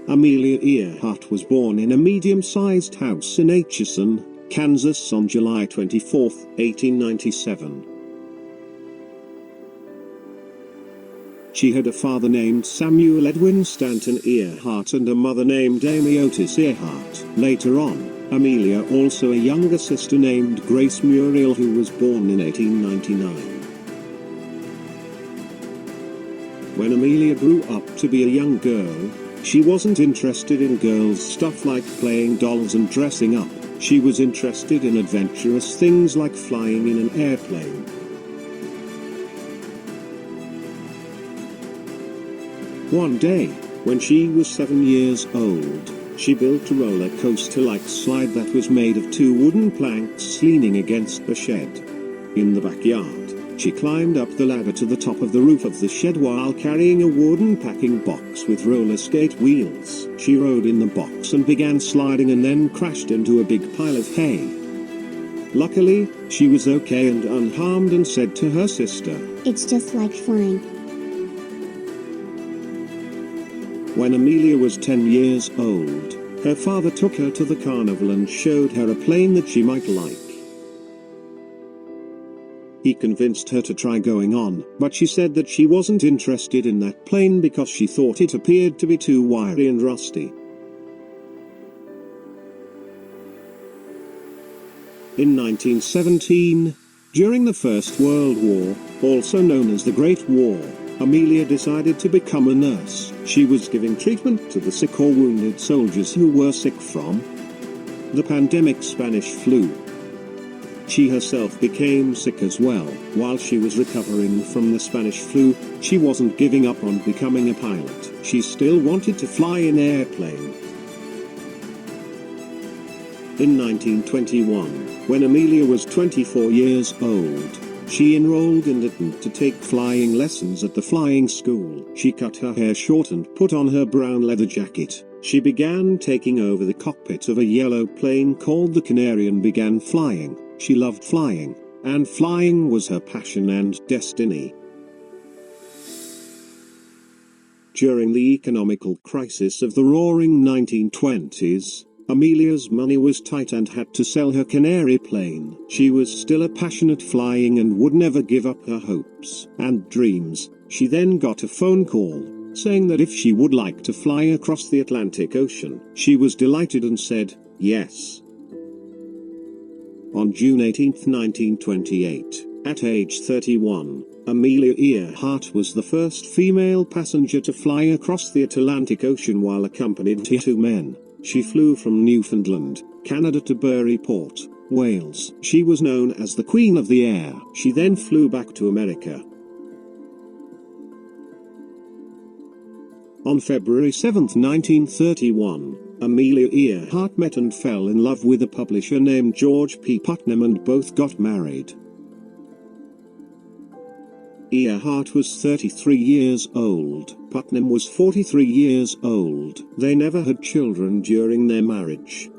Amelia Earhart was born in a medium-sized house in Atchison, Kansas on July 24, 1897. She had a father named Samuel Edwin Stanton Earhart and a mother named Amy Otis Earhart. Later on, Amelia also a younger sister named Grace Muriel, who was born in 1899. When Amelia grew up to be a young girl, she wasn't interested in girls' stuff like playing dolls and dressing up. She was interested in adventurous things like flying in an airplane. One day, when she was 7 years old, she built a roller coaster-like slide that was made of 2 wooden planks leaning against a shed. In the backyard, she climbed up the ladder to the top of the roof of the shed while carrying a wooden packing box with roller skate wheels. She rode in the box and began sliding and then crashed into a big pile of hay. Luckily, she was okay and unharmed and said to her sister, "It's just like flying." When Amelia was 10 years old, her father took her to the carnival and showed her a plane that she might like. He convinced her to try going on, but she said that she wasn't interested in that plane because she thought it appeared to be too wiry and rusty. In 1917, during the First World War, also known as the Great War, Amelia decided to become a nurse. She was giving treatment to the sick or wounded soldiers who were sick from the pandemic Spanish flu. She herself became sick as well. While she was recovering from the Spanish flu, she wasn't giving up on becoming a pilot. She still wanted to fly an airplane. In 1921, when Amelia was 24 years old, she enrolled in Lytton to take flying lessons at the flying school. She cut her hair short and put on her brown leather jacket. She began taking over the cockpit of a yellow plane called the Canary and began flying. She loved flying, and flying was her passion and destiny. During the economical crisis of the roaring 1920s, Amelia's money was tight and had to sell her Canary plane. She was still a passionate flying and would never give up her hopes and dreams. She then got a phone call, saying that if she would like to fly across the Atlantic Ocean. She was delighted and said, yes. On June 18, 1928, at age 31, Amelia Earhart was the first female passenger to fly across the Atlantic Ocean while accompanied by 2 men. She flew from Newfoundland, Canada to Buryport, Wales. She was known as the Queen of the Air. She then flew back to America. On February 7, 1931, Amelia Earhart met and fell in love with a publisher named George P. Putnam and both got married. Earhart was 33 years old. Putnam was 43 years old. They never had children during their marriage.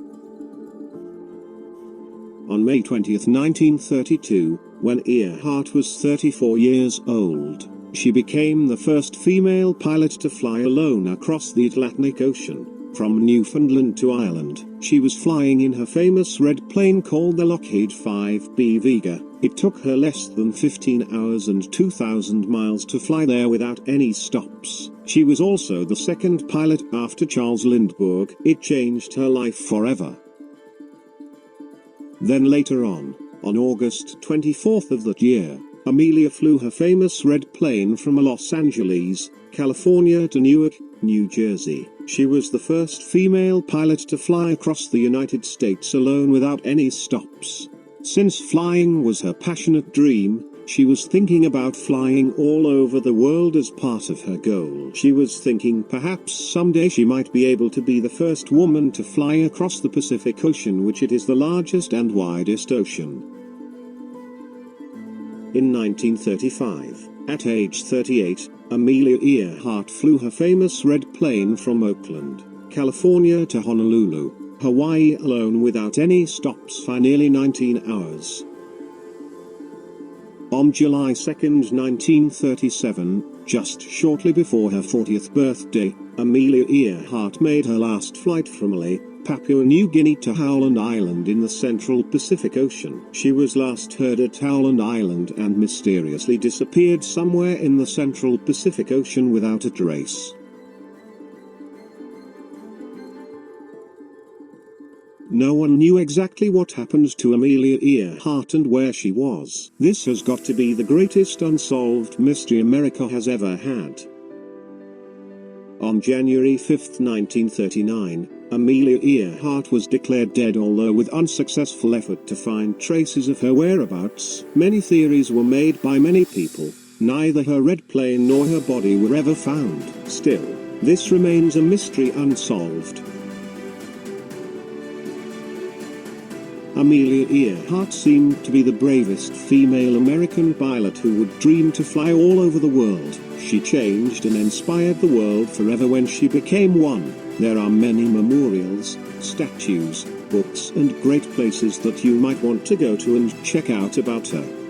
On May 20, 1932, when Earhart was 34 years old, she became the first female pilot to fly alone across the Atlantic Ocean. From Newfoundland to Ireland, she was flying in her famous red plane called the Lockheed 5B Vega. It took her less than 15 hours and 2,000 miles to fly there without any stops. She was also the second pilot after Charles Lindbergh. It changed her life forever. Then later on August 24th of that year, Amelia flew her famous red plane from Los Angeles, California to Newark, New Jersey. She was the first female pilot to fly across the United States alone without any stops. Since flying was her passionate dream, she was thinking about flying all over the world as part of her goal. She was thinking perhaps someday she might be able to be the first woman to fly across the Pacific Ocean, which it is the largest and widest ocean. In 1935, at age 38, Amelia Earhart flew her famous red plane from Oakland, California to Honolulu, Hawaii alone without any stops for nearly 19 hours. On July 2, 1937, Just shortly before her 40th birthday, Amelia Earhart made her last flight from Malé, Papua New Guinea to Howland Island in the central Pacific Ocean. She was last heard at Howland Island and mysteriously disappeared somewhere in the central Pacific Ocean without a trace. No one knew exactly what happened to Amelia Earhart and where she was. This has got to be the greatest unsolved mystery America has ever had. On January 5, 1939, Amelia Earhart was declared dead, although with unsuccessful effort to find traces of her whereabouts. Many theories were made by many people. Neither her red plane nor her body were ever found. Still, this remains a mystery unsolved. Amelia Earhart seemed to be the bravest female American pilot who would dream to fly all over the world. She changed and inspired the world forever when she became one. There are many memorials, statues, books and great places that you might want to go to and check out about her.